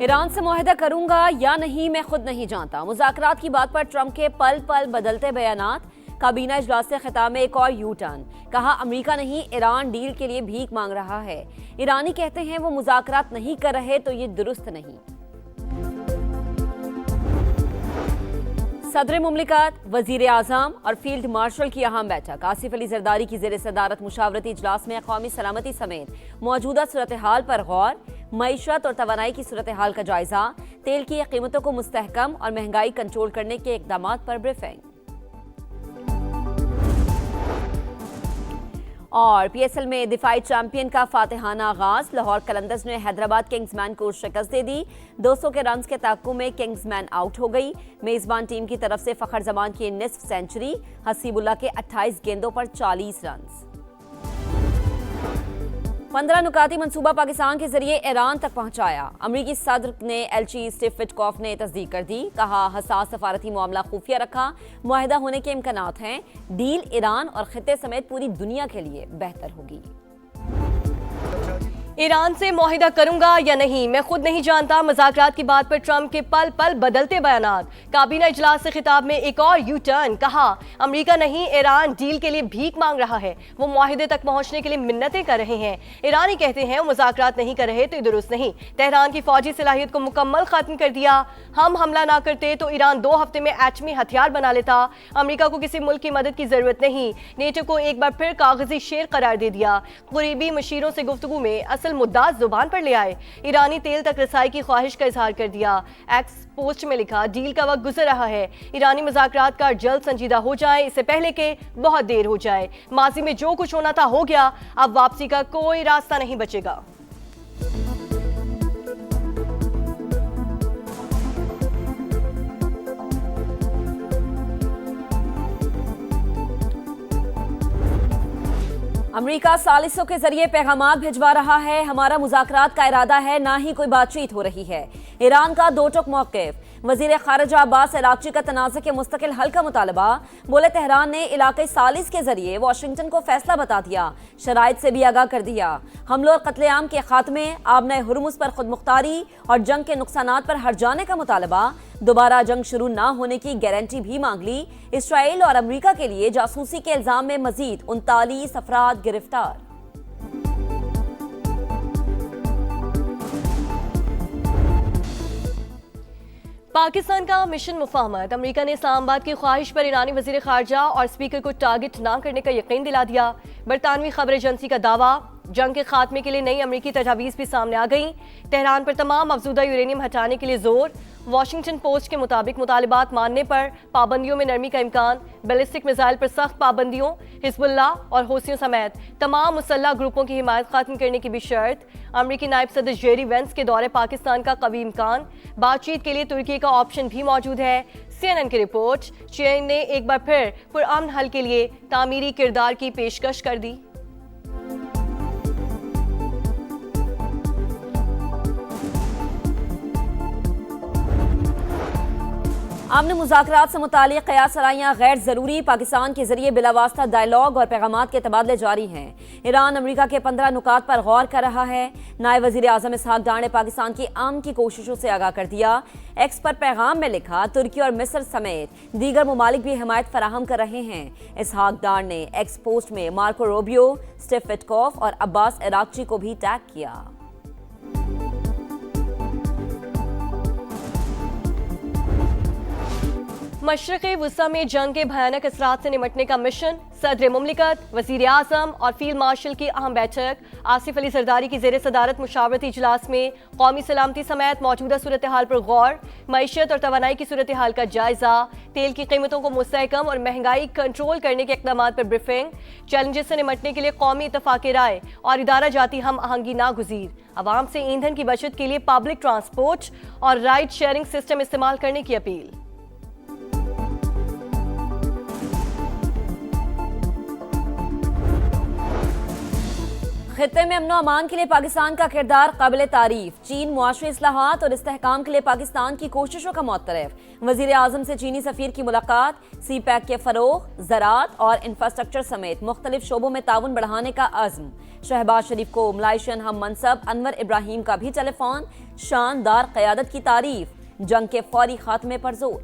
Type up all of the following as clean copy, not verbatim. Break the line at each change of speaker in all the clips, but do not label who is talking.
Iran से मुआहदा करूंगा या नहीं मैं खुद नहीं जानता। मुज़ाकरात की बात पर ट्रंप के पल पल बदलते बयानात। काबीना इजलास से खिताब में एक और यू टर्न। कहा अमेरिका नहीं ईरान डील के लिए भीख मांग रहा है। ईरानी कहते हैं वो मुज़ाकरात नहीं कर रहे तो ये दुरुस्त नहीं। सदर मुमलिकत, वजीर आजम और फील्ड मार्शल की अहम बैठक। आसिफ अली जरदारी की ज़ेर सदारत मुशावरती इजलास में कौमी सलामती समेत मौजूदा सूरत हाल पर गौर, मईशत और तवानाई की सूरत हाल का जायजा, तेल की कीमतों को मुस्तहकम और महंगाई कंट्रोल करने के इकदाम पर ब्रीफिंग। और पीएसएल में दिफाई चैंपियन का फातिहाना आगाज। लाहौर कलंदर्स ने हैदराबाद किंग्समैन को शिकस्त दे दी। 200 के रन्स के तक्कु में किंग्समैन आउट हो गई। मेजबान टीम की तरफ से फखर जमान की निस्फ सेंचुरी, हसीबुल्ला के 28 गेंदों पर 40 रन। 15 नुकाती मंसूबा पाकिस्तान के जरिए ईरान तक पहुंचाया। अमरीकी सदर ने एलची स्टीव विटकॉफ ने तस्दीक कर दी। कहा हसास सफारती मामला खुफिया रखा, मुआहदा होने के इम्कानात हैं। डील ईरान और खित्ते समेत पूरी दुनिया के लिए बेहतर होगी।
ईरान से मुआहिदा करूंगा या नहीं मैं खुद नहीं जानता। मुज़ाकरात की बात पर ट्रंप के पल पल बदलते बयानात। काबीना इजलास से खिताब में एक और यू टर्न। कहा अमेरिका नहीं ईरान डील के लिए भीख मांग रहा है, वो मुआहिदे तक पहुंचने के लिए मिन्नतें कर रहे हैं। ईरानी कहते हैं वो मुज़ाकरात नहीं कर रहे तो ये दुरुस्त नहीं। तेहरान की फौजी सलाहियत को मुकम्मल खत्म कर दिया। हम हमला ना करते तो ईरान 2 हफ्ते में एटमी हथियार बना लेता। अमेरिका को किसी मुल्क की मदद की जरूरत नहीं। नेटो को एक बार फिर कागजी शेर करार दे दिया। करीबी मशीरों से गुफ्तगू में असल मुद्दा जुबान पर ले आए। ईरानी तेल तक रसाई की ख्वाहिश का इजहार कर दिया। एक्स पोस्ट में लिखा डील का वक्त गुजर रहा है। ईरानी मुज़ाकरात का जल्द संजीदा हो जाए, इससे पहले के बहुत देर हो जाए। माजी में जो कुछ होना था हो गया, अब वापसी का कोई रास्ता नहीं बचेगा।
अमेरिका सालिसों के जरिए पैगामात भिजवा रहा है। हमारा मुज़ाकरात का इरादा है, ना ही कोई बातचीत हो रही है। ईरान का दो टुक मौक़िफ़। वज़ीर ख़ारिजा अब्बास अराग़ची का तनाज़े के मुस्तकिल हल का मुतालबा। बोले तेहरान ने इलाक़ाई सालिस के जरिए वाशिंगटन को फैसला बता दिया, शराइत से भी आगाह कर दिया। हमलों और कत्लेआम के खात्मे, आबने हुर्मुज़ पर खुद मुख्तारी और जंग के नुकसानात पर हट जाने का मुतालबा। दोबारा जंग शुरू ना होने की गारंटी भी मांग ली। इसराइल और अमेरिका के लिए जासूसी के इल्जाम में मजीद 39 अफराद गिरफ्तार।
पाकिस्तान का मिशन मुफाहमत। अमेरिका ने इस्लामाबाद की ख्वाहिश पर ईरानी वजीर खारजा और स्पीकर को टारगेट ना करने का यकीन दिला दिया। बरतानवी खबर एजेंसी का दावा। जंग के खात्मे के लिए नई अमेरिकी तजावीज़ भी सामने आ गई। तेहरान पर तमाम अफजूदा यूरेनियम हटाने के लिए जोर। वाशिंगटन पोस्ट के मुताबिक मुतालिबात मानने पर पाबंदियों में नरमी का इम्कान। बैलिस्टिक मिसाइल पर सख्त पाबंदियों, हिजबुल्लाह और हौसियों समेत तमाम मुसल्लह ग्रुपों की हिमायत खत्म करने की भी शर्त। अमरीकी नायब सदर जेरी वेंस के दौरे पाकिस्तान का कवी इम्कान। बातचीत के लिए तुर्की का ऑप्शन भी मौजूद है। CNN की रिपोर्ट। चीन ने एक बार फिर पुरअमन हल के लिए तामीरी किरदार की पेशकश कर दी।
अमन मुज़ाकरात से मुतालिक क़यास सराहियाँ गैर ज़रूरी। पाकिस्तान के जरिए बिलावास्ता डायलॉग और पैगामात के तबादले जारी हैं। ईरान अमेरिका के 15 नुकात पर गौर कर रहा है। नायब वज़ीर आज़म इसहाक डार ने पाकिस्तान की अमन की कोशिशों से आगाह कर दिया। एक्स पर पैगाम में लिखा तुर्की और मिस्र समेत दीगर ममालिक भी हिमायत फराहम कर रहे हैं। इसहाक डार ने एक्स पोस्ट में मार्को रूबियो, स्टीव विटकॉफ और अब्बास अराग़ची को भी टैग किया।
मशरक़ी वुस्ता में जंग के भयानक असरात से निमटने का मिशन। सदर मुमलिकत, वज़ीर आज़म और फील्ड मार्शल की अहम बैठक। आसिफ अली जरदारी की ज़ेर सदारत मुशावरती इजलास में कौमी सलामती समेत मौजूदा सूरत हाल पर गौर, मईशत और तवानाई की सूरत हाल का जायजा, तेल की कीमतों को मुस्तहकम और महंगाई कंट्रोल करने के इक़दाम पर ब्रीफिंग। चैलेंजेस से निमटने के लिए कौमी इत्तफ़ाक़ राय और इदारा जाती हम आहंगी नागुज़ीर। आवाम से ईंधन की बचत के लिए पब्लिक ट्रांसपोर्ट और राइड शेयरिंग सिस्टम इस्तेमाल करने की अपील।
खित्ते में अमन अमान के लिए पाकिस्तान का किरदार काबिल तारीफ। चीन मुआशरी इस्लाहात और इस्तेहकाम के लिए पाकिस्तान की कोशिशों का मुअत्तरफ। वजीर आजम से चीनी सफीर की मुलाकात। सी पैक के फरोग, ज़राअत और इंफ्रास्ट्रक्चर समेत मुख्तलिफ शोबों में ताउन बढ़ाने का अज़्म। शहबाज शरीफ को मलाइशियन हम मनसब अनवर इब्राहिम का भी टेलीफोन। शानदार क़यादत की तारीफ, जंग के फौरी खात्मे पर जोर।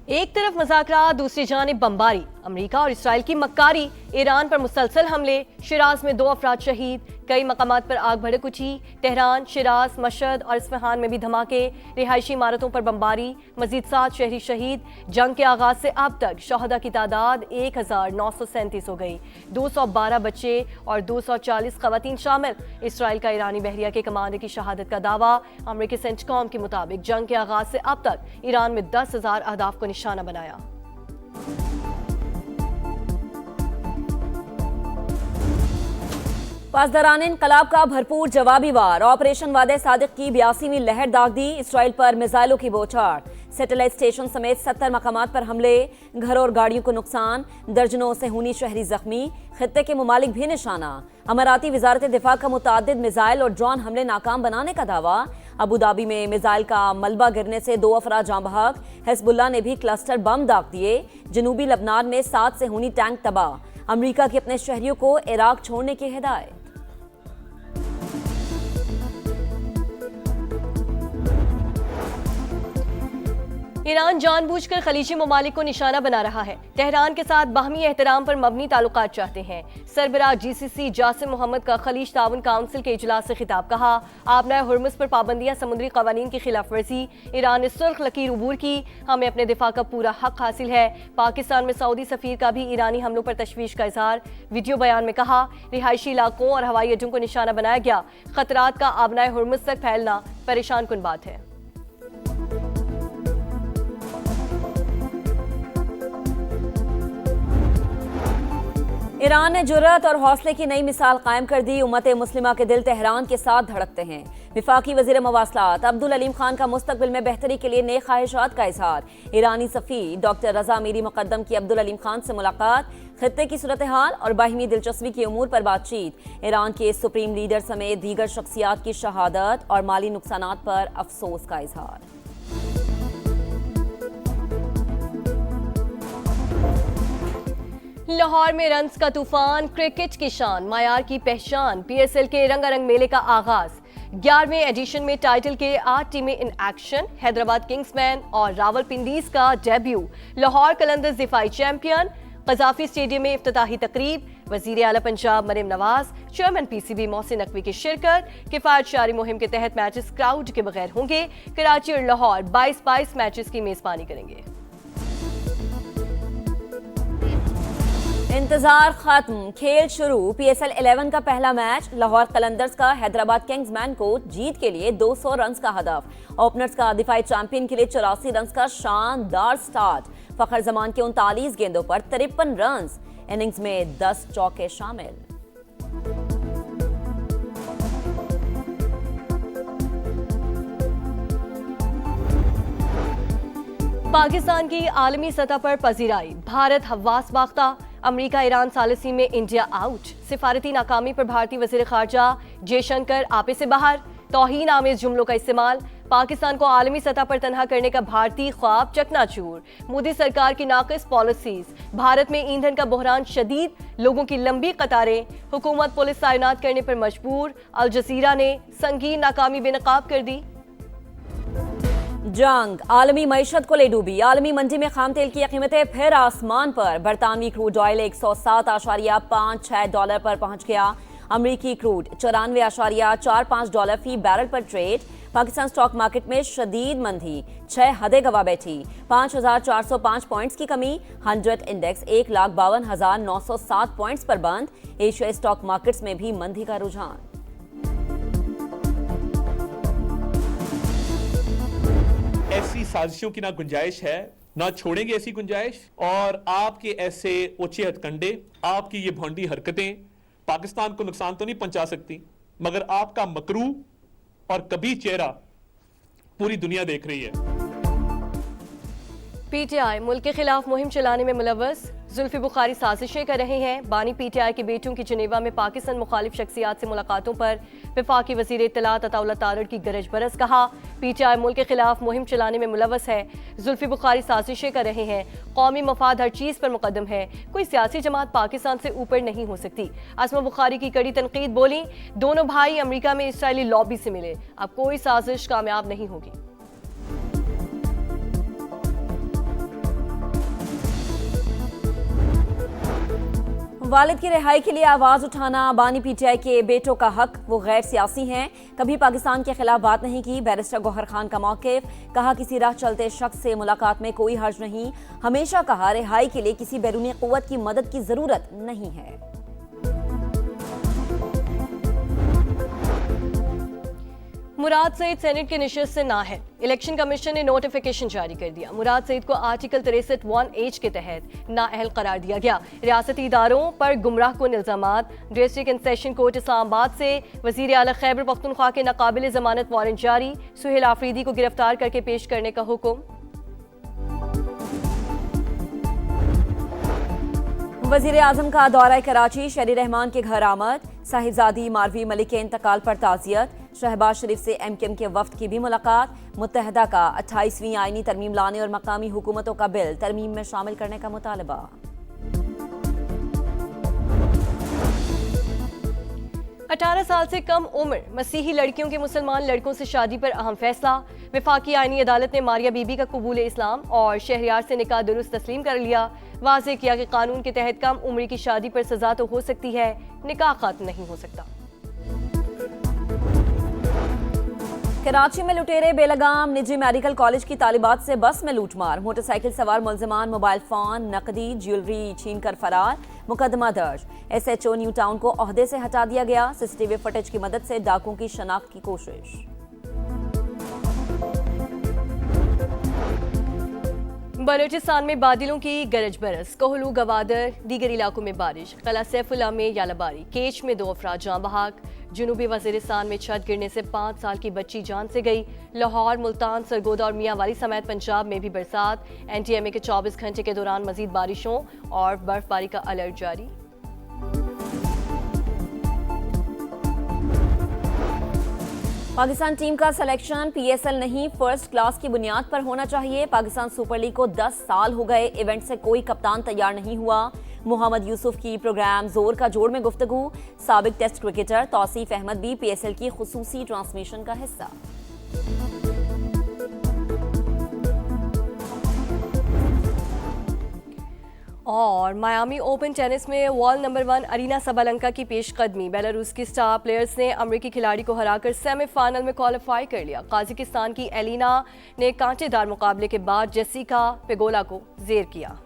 एक तरफ मुज़ाकरात, दूसरी जानिब बमबारी, अमेरिका और इसराइल की मक्कारी, ईरान पर मुसलसल हमले, शिराज में 2 अफराद शहीद, कई मकामात पर आग भड़क उठी। तेहरान, शिराज, मशहद और इस्फहान में भी धमाके, रिहायशी इमारतों पर बमबारी, मजीद 7 शहरी शहीद। जंग के आगाज से अब तक शहदा की तादाद 1937 हो गई। 212 बच्चे और 240 खवातीन शामिल। इसराइल का ईरानी बहरिया के कमांडर की शहादत का दावा। अमरीकी सेंटकॉम के मुताबिक जंग के आगाज से अब तक ईरान में 10,000 अहदाफ को निशाना बनाया।
पासदारान इनकलाब का भरपूर जवाबी वार। ऑपरेशन वादे सादिक की 82वीं लहर दाग दी। इसराइल पर मिसाइलों की बौछार। सैटेलाइट स्टेशन समेत 70 मकामात पर हमले, घर और गाड़ियों को नुकसान, दर्जनों सेहूनी शहरी जख्मी। खित्ते के मुमालिक भी निशाना। अमाराती वजारत दिफा का मुतादिद मिसाइल और ड्रोन हमले नाकाम बनाने का दावा। अबू धाबी में मिसाइल का मलबा गिरने से 2 अफराद जाँ बहक। हिजबुल्लाह ने भी क्लस्टर बम दाग दिए। जनूबी लबनान में 7 सेहूनी टैंक तबाह। अमरीका की अपने शहरियों को इराक छोड़ने की हिदायत।
ईरान जानबूझकर खलीजी ममालिक को निशाना बना रहा है। तेहरान के साथ बाहमी एहतराम पर मबनी ताल्लुकात चाहते हैं। सरबराह GCC जासिम मोहम्मद का खलीज ताउन काउंसिल के इजलास से खिताब। कहा, आबनाए हुर्मुज़ पर पाबंदियां समुद्री कवानीन की खिलाफ वर्जी। ईरान ने सुर्ख लकीर उबूर की। हमें अपने दिफा का पूरा हक हासिल है। पाकिस्तान में सऊदी सफीर का भी ईरानी हमलों पर तशवीश का इजहार। वीडियो बयान में कहा, रिहायशी इलाकों और हवाई अड्डों को निशाना बनाया गया। खतरात का आबनाए हुर्मुज़ तक फैलना परेशान कुन बात है।
ईरान ने जुर्रत और हौसले की नई मिसाल कायम कर दी। उम्मत मुस्लिमा के दिल तेहरान के साथ धड़कते हैं। विफाकी वजीर मवासलात अब्दुल अलीम खान का मुस्तकबिल में बेहतरी के लिए नए ख्वाहिशात का इजहार। ईरानी सफ़ीर डॉक्टर रजा मीरी मुकद्दम की अब्दुल अलीम खान से मुलाकात। खित्ते की सूरत हाल और बाहिमी दिलचस्पी की उमूर पर बातचीत। ईरान के सुप्रीम लीडर समेत दीगर शख्सियात की शहादत और माली नुकसानात पर अफसोस का इजहार।
लाहौर में रन्स का तूफान, क्रिकेट की शान, मायार की पहचान। PSL के रंगारंग मेले का आगाज। 11वें एडिशन में टाइटल के 8 टीमें इन एक्शन। हैदराबाद किंग्समैन और रावलपिंडीज का डेब्यू। लाहौर कलंदर्स दिफाई चैंपियन। कजाफी स्टेडियम में इफ्तिताही तकरीब। वजीर आला पंजाब मरीम नवाज, चेयरमैन PCB मोहसिन नकवी की शिरकत। किफायत शारी मुहिम के तहत मैचेस क्राउड के बगैर होंगे। कराची और लाहौर 22 मैचेस की मेजबानी करेंगे।
इंतजार खत्म, खेल शुरू। PSL 11 का पहला मैच। लाहौर कलंदर्स का हैदराबाद किंग्समैन को जीत के लिए 200 रन्स का हदफ। ओपनर्स का दिफाई चैंपियन के लिए 84 रन्स का शानदार स्टार्ट। फखर जमान के 39 गेंदों पर 53 रन्स। इनिंग्स में 10 चौके शामिल।
पाकिस्तान की आलमी सतह पर पजीराई। भारत हवास बाख्ता। अमेरिका ईरान सालिसी में इंडिया आउट। सिफारती नाकामी पर भारतीय वजीर खारजा जयशंकर आपे से बाहर। तौहीन आमेज जुमलों का इस्तेमाल। पाकिस्तान को आलमी सतह पर तनहा करने का भारतीय ख्वाब चकनाचूर। मोदी सरकार की नाकिस पॉलिसीज। भारत में ईंधन का बहरान शदीद। लोगों की लंबी कतारें। हुकूमत पुलिस तैनात करने पर मजबूर। अल जजीरा ने संगीन नाकामी बेनकाब कर दी।
जंग आलमी मईशत को ले डूबी। आलमी मंडी में खाम तेल की कीमतें फिर आसमान पर। बरतानवी क्रूड ऑयल 107.56 डॉलर पर पहुंच गया। अमरीकी क्रूड 94.45 डॉलर फी बैरल पर ट्रेड। पाकिस्तान स्टॉक मार्केट में शदीद मंदी, 6 हदें गवा बैठी। 5,405 पॉइंट्स की कमी। 100 इंडेक्स 1,52,907 पॉइंट्स पर बंद। एशियाई स्टॉक मार्केट्स में भी मंदी का रुझान।
ऐसी साजिशों की ना गुंजाइश है, ना छोड़ेंगे ऐसी गुंजाइश। और आपके ऐसे ओछे हथकंडे, आपकी ये भोंडी हरकतें पाकिस्तान को नुकसान तो नहीं पहुंचा सकती, मगर आपका मकरू और कभी चेहरा पूरी दुनिया देख रही है।
पीटीआई मुल्क के खिलाफ मुहिम चलाने में मुलव्वस, जुल्फी बुखारी साजिशें कर रहे हैं। बानी पीटीआई के बेटों की जिनेवा में पाकिस्तान मुखालिफ शख्सियात से मुलाकातों पर वफाकी वजीर इत्तलात अताउल्ला तारड़ की गरज बरस। कहा, पीटीआई मुल्क के खिलाफ मुहिम चलाने में मुलव्वस है, जुल्फी बुखारी साजिशें कर रहे हैं। कौमी मफाद हर चीज़ पर मुकद्दम है, कोई सियासी जमात पाकिस्तान से ऊपर नहीं हो सकती। असमा बुखारी की कड़ी तनकीद बोली, दोनों भाई अमरीका में इसराइली लॉबी से मिले, अब कोई साजिश कामयाब नहीं होगी।
वालिद की रिहाई के लिए आवाज उठाना बानी पीटीआई के बेटों का हक, वो गैर सियासी हैं, कभी पाकिस्तान के खिलाफ बात नहीं की। बैरिस्टर गौहर खान का मौक़िफ़, कहा किसी राह चलते शख्स से मुलाकात में कोई हर्ज नहीं। हमेशा कहा रिहाई के लिए किसी बैरूनी क़ुव्वत की मदद की जरूरत नहीं है।
मुराद सईद सेनेट की निशिस्त से ना है, इलेक्शन कमीशन ने नोटिफिकेशन जारी कर दिया। मुराद सईद को आर्टिकल 63(1)H के तहत नाअहल करार दिया गया। रियासती इदारों पर गुमराह कुन इल्जामात। District and session court Islamabad से वजीर आला खैबर पख्तूनख्वा के नाकाबिल जमानत वारंट जारी। सुहेल आफरीदी को गिरफ्तार करके पेश करने का हुक्म।
वजीर आजम का दौरा कराची, शहरी रहमान के घर आमद। साहिबजादी मारवी मलिक के इंतकाल पर ताज़ियत। शहबाज शरीफ से MKM के वफ्द की भी मुलाकात। मुत्तहदा का 28वीं आईनी तरमीम लाने और मकामी हुकूमतों का बिल तरमीम में शामिल करने का मुतालबा।
18 साल से कम उम्र मसीही लड़कियों के मुसलमान लड़कों से शादी पर अहम फैसला। वफाकी आईनी अदालत ने मारिया बीबी का कबूल इस्लाम और शहरियार से निकाह दुरुस्त तस्लीम कर लिया। वाज़ेह किया कि कानून के तहत कम उम्र की शादी पर सजा तो हो सकती है, निकाह खत्म नहीं हो सकता।
कराची में लुटेरे बेलगाम, निजी मेडिकल कॉलेज की तालिबात से बस में लूटमार। मोटरसाइकिल सवार मुलजिमान मोबाइल फोन, नकदी, ज्वेलरी छीन कर फरार। मुकदमा दर्ज। SHO न्यू टाउन को ओहदे से हटा दिया गया। CCTV फुटेज की मदद से डाकुओं की शनाख्त की कोशिश।
बलूचिस्तान में बादलों की गरज बरस। कोहलू, गवादर, दीगर इलाकों में बारिश। कला सैफुल्ला में यालाबारी। केच में 2 अफराद जाँ बहक। जनूबी वजीरिस्तान में छत गिरने से 5 साल की बच्ची जान से गई। लाहौर, मुल्तान, सरगोदा और मियांवाली समेत पंजाब में भी बरसात। NTMA के 24 घंटे के दौरान मजीद बारिशों और बर्फबारी का अलर्ट जारी।
पाकिस्तान टीम का सिलेक्शन PSL नहीं, फर्स्ट क्लास की बुनियाद पर होना चाहिए। पाकिस्तान सुपर लीग को 10 साल हो गए, इवेंट से कोई कप्तान तैयार नहीं हुआ। मोहम्मद यूसुफ की प्रोग्राम जोर का जोड़ में गुफ्तगू। साबिक टेस्ट क्रिकेटर तौसीफ अहमद भी PSL की खुसूसी ट्रांसमिशन का हिस्सा।
और मायामी ओपन टेनिस में वर्ल्ड नंबर 1 अरीना सबलंका की पेशकदमी। बेलारूस की स्टार प्लेयर्स ने अमेरिकी खिलाड़ी को हराकर सेमीफाइनल में क्वालिफाई कर लिया। काजाकिस्तान की एलिना ने कांटेदार मुकाबले के बाद जेसिका पेगोला को जेर किया।